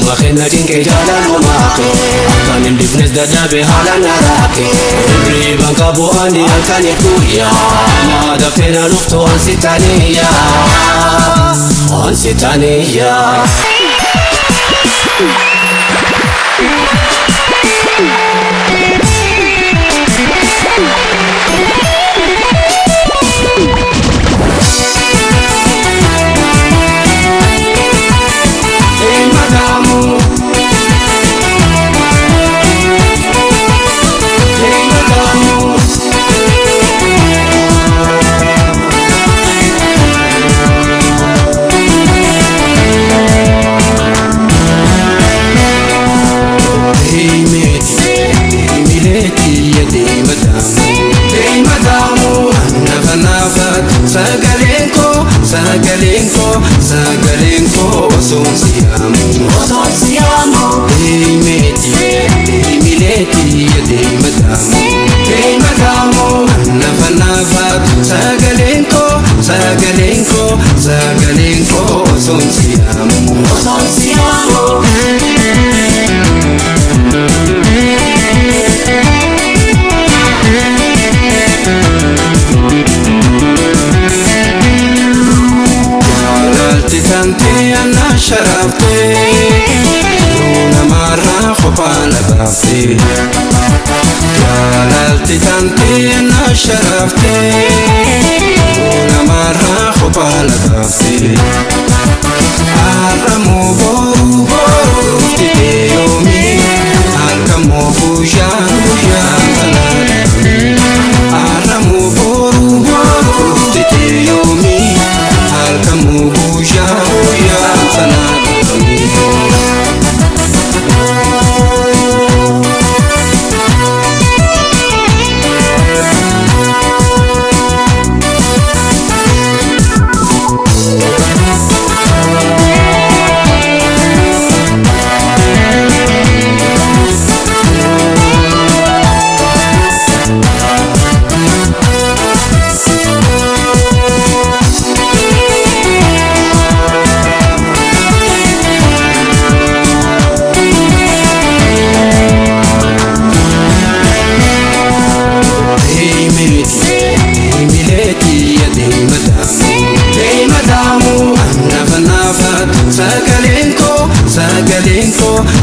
ما خلنا جنك جالا وماكي كان اللي بنزداد بحالا نراكي قريبا كابو أني الكان يكويا ما دفتنا نفتو أنسي تانية أنسي تانية Sagalenko oson siamo Dei meti, dei mileti e dei madamu Nafa Sagalenko oson siamo Tante anna sharafte Luna marra khopana bafte Jalalti tante anna sharafte Luna marra khopana bafte Aramu boru tite yomi Alkamu bushan Aramu boru tite yomi Alkamu bushan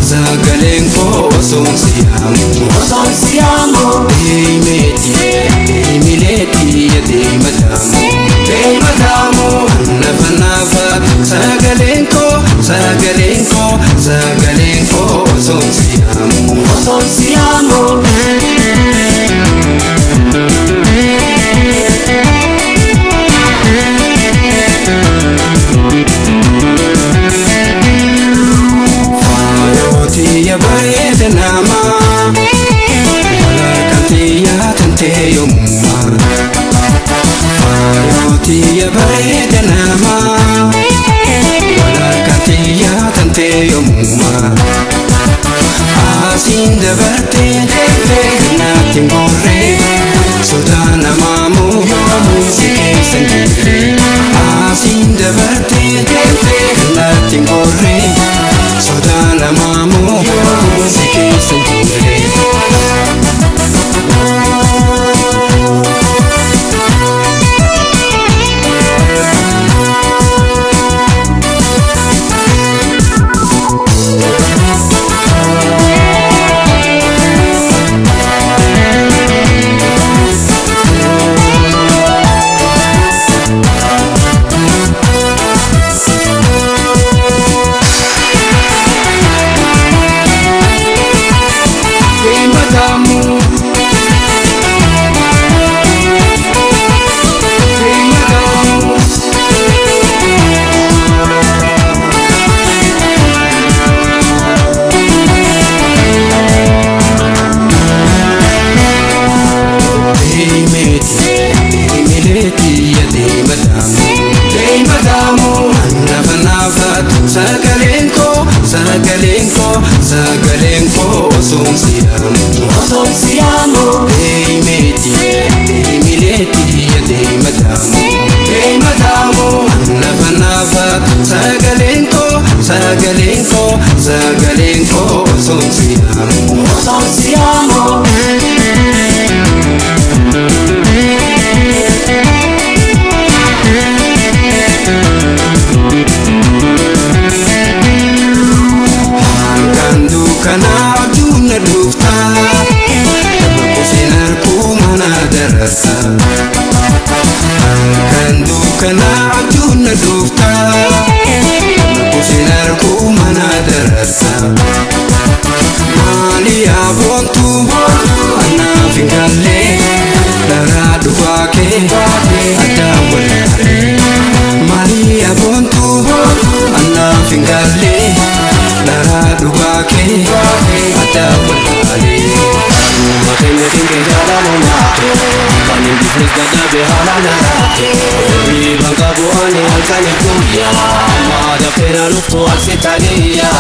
Sagalenko oson siamo Dei meti, dei mileti e dei madamu Nafa Sagalenko oson siamo Ya bareeda nama Walakatiya tante yomuma Fayotiya bareeda nama Walakatiya tante yomuma Asin dabarte defe natin borre Sodana mamu yomu sikesan jire Asin dabarte defe natin borre Sodana mamu yomu sikesan jire Sagalenko oson siamo Dei meti, dei mileti e dei madamu Nafa Sagalenko sagaleen koo osoon siyaamu. Halkan dukkana abjuun na dhufta, nama kusin harkuu mana darasa. Halkan dukkana abjuun na dhufta, nama kusin harkuu mana darasa. Maali aboontu anaaf hin galle, dharaa dhugaa kee addaan wallaalee. Maali aboontu anaaf hin galle, dharaa dhugaa kee addaan wallaalee. Haruma keenya dinqee jaalaluma kan hin dhufnes dadhabe haala naraate. Hirriban qabu ani halkanii guyyaa, amma dafee na dhuftu al sitaniyyaa.